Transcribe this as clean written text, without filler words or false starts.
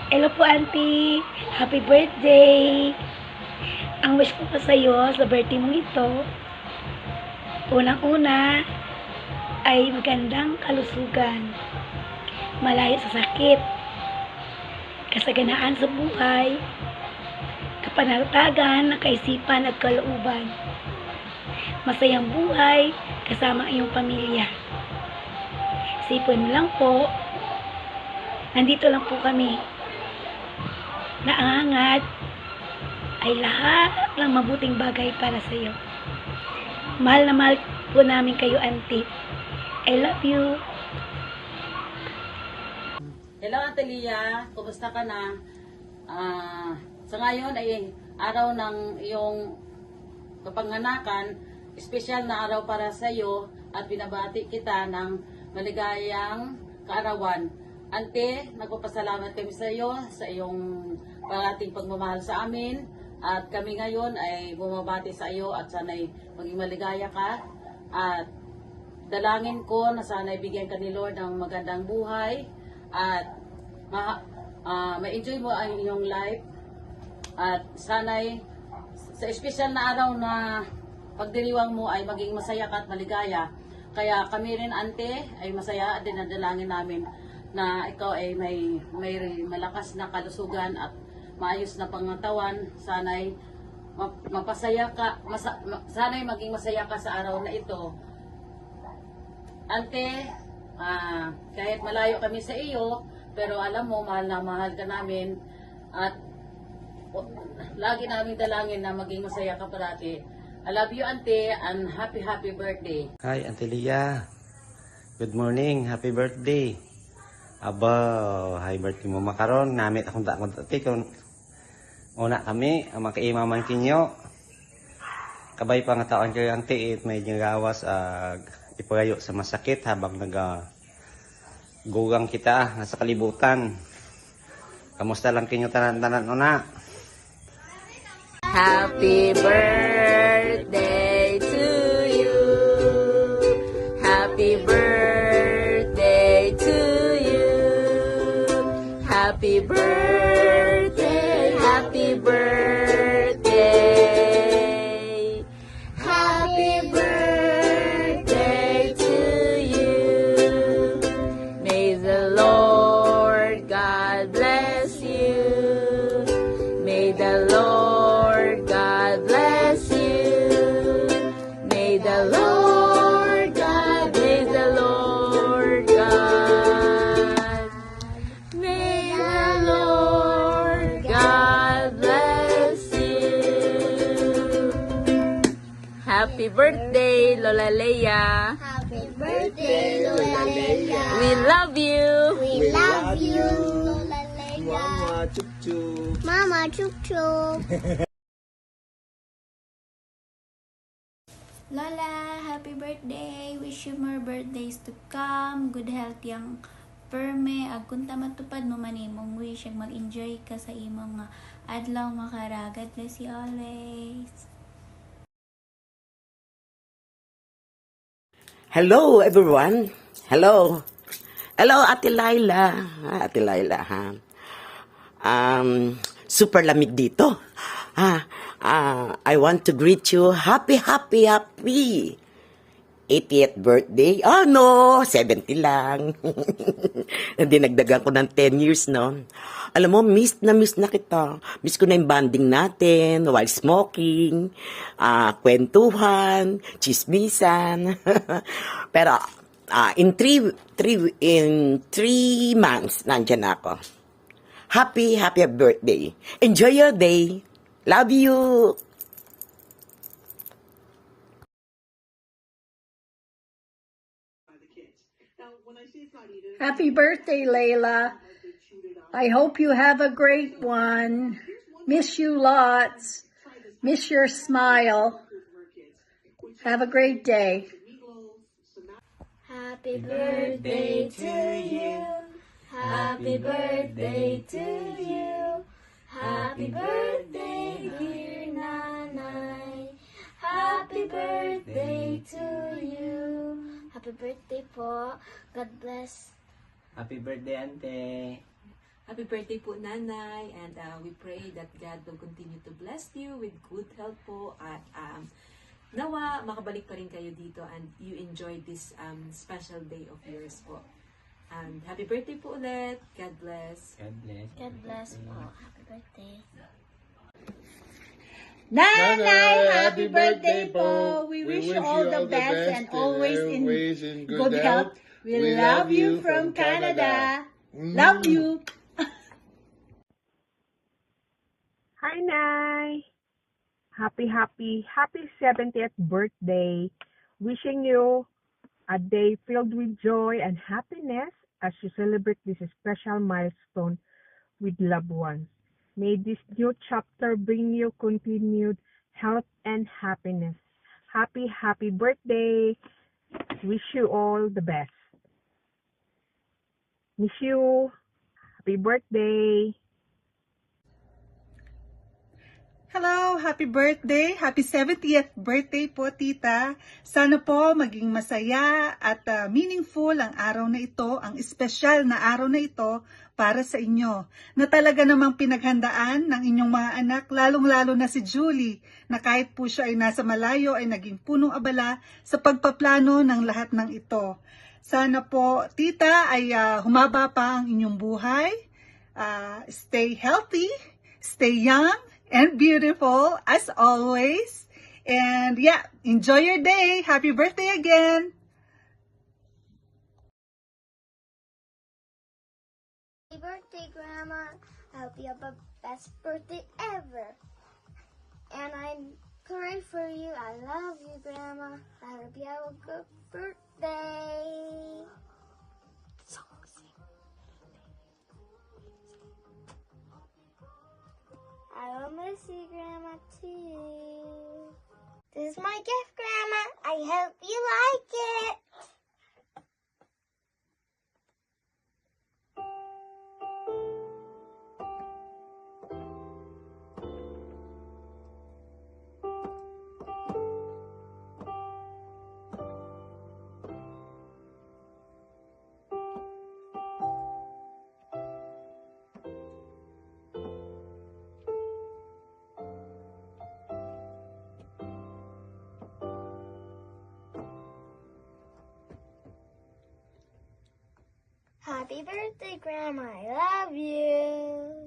Hello po, Auntie. Happy birthday. Ang wish ko pa sa'yo sa birthday mong ito, unang-una ay magandang kalusugan, malayo sa sakit, kasaganaan sa buhay, kapanatagan ng kaisipan at kalooban, masayang buhay kasama ang iyong pamilya. Sipon mo lang po, nandito lang po kami. Naangat ay lahat ng mabuting bagay para sa iyo. Mahal na mahal po namin kayo, Auntie. I love you. Hello, Ate Lia. Kumusta ka na? Sa ngayon ay araw ng iyong kapanganakan. Espesyal na araw para sa iyo at binabati kita ng maligayang kaarawan. Ante, nagpapasalamat kami sa iyo sa iyong parating pagmamahal sa amin. At kami ngayon ay bumabati sa iyo at sana'y maging maligaya ka. At dalangin ko na sana'y bigyan ka ni Lord ng magandang buhay. At ma-enjoy mo ang iyong life. At sana'y sa espesyal na araw na pagdiriwang mo ay maging masaya ka at maligaya. Kaya kami rin, Ante, ay masaya din na dalangin namin na ikaw ay may malakas na kalusugan at maayos na pangatawan. Sana'y mapasaya ka, sana'y maging masaya ka sa araw na ito. Ante, kahit malayo kami sa iyo, pero alam mo, mahal na mahal ka namin at lagi namin dalangin na maging masaya ka parati. I love you, Ante, and happy birthday. Hi, Auntie Lia. Good morning. Happy birthday. Aba, hi birthday mo makaron. Namit akong dati kung una kami, ang makaimaman kinyo. Kabay pa nga taon kayo, Auntie, may gawas ipagayo sa masakit habang gugang kita nasa kalibutan. Kamusta lang kinyo tanan-tanan una? Happy birthday to you. Happy birthday to you. Happy birthday, happy birthday. Happy birthday to you. May the Lord God bless you. May the Lord God bless you. May the Lord God, may the Lord God, may the Lord God bless you. Happy birthday, Lola Leia. Happy birthday, Lola Leia. We love you. We love you, Lola Leia. Mama, chup chup. Mama, chup chup. Lola, happy birthday! Wish you more birthdays to come. Good health yang perme. Agkunta matupad mo man imong wish. Mag-enjoy ka sa imong adlaw makara. God bless you always. Hello, everyone. Hello. Hello, Ate Laila. Ate Laila, ha? Super lamig dito. I want to greet you. Happy 80th birthday. Oh, no. 70 lang. Dinagdagan ko ng 10 years, no? Alam mo, miss na kita. Miss ko na yung bonding natin while smoking, kwentuhan, chismisan. Pero, in 3 months, nandyan ako. Happy birthday. Enjoy your day. Love you. Happy birthday, Layla. I hope you have a great one. Miss you lots. Miss your smile. Have a great day. Happy birthday to you. Happy birthday to you. Happy birthday, dear Nanay. Happy birthday to you. Happy birthday po. God bless. Happy birthday, Ante. Happy birthday po, Nanay, and we pray that God will continue to bless you with good health po, at nawa makabalik pa rin kayo dito and you enjoy this special day of yours po. And happy birthday po ulit. God bless. God bless po. Happy birthday. Nanay, happy birthday po. We wish you all the best and always in good health. We love you from Canada. Love you. Hi, Nay. Happy 70th birthday. Wishing you a day filled with joy and happiness as you celebrate this special milestone with loved ones. May this new chapter bring you continued health and happiness. Happy birthday. Wish you all the best. Miss you. Happy birthday. Hello, happy birthday. Happy 70th birthday po, tita. Sana po maging masaya at meaningful ang araw na ito, ang espesyal na araw na ito para sa inyo. Na talaga namang pinaghandaan ng inyong mga anak, lalong-lalo na si Julie, na kahit po siya ay nasa malayo ay naging punong abala sa pagpaplano ng lahat ng ito. Sana po, tita, ay humaba pa ang inyong buhay. Stay healthy, stay young, and beautiful as always. And yeah, enjoy your day. Happy birthday again. Happy birthday, Grandma. I hope you have the best birthday ever. And I'm praying for you. I love you, Grandma. I hope you have a good birthday. I will miss you, Grandma, too. This is my gift, Grandma. I hope you like it. Happy birthday, Grandma. I love you.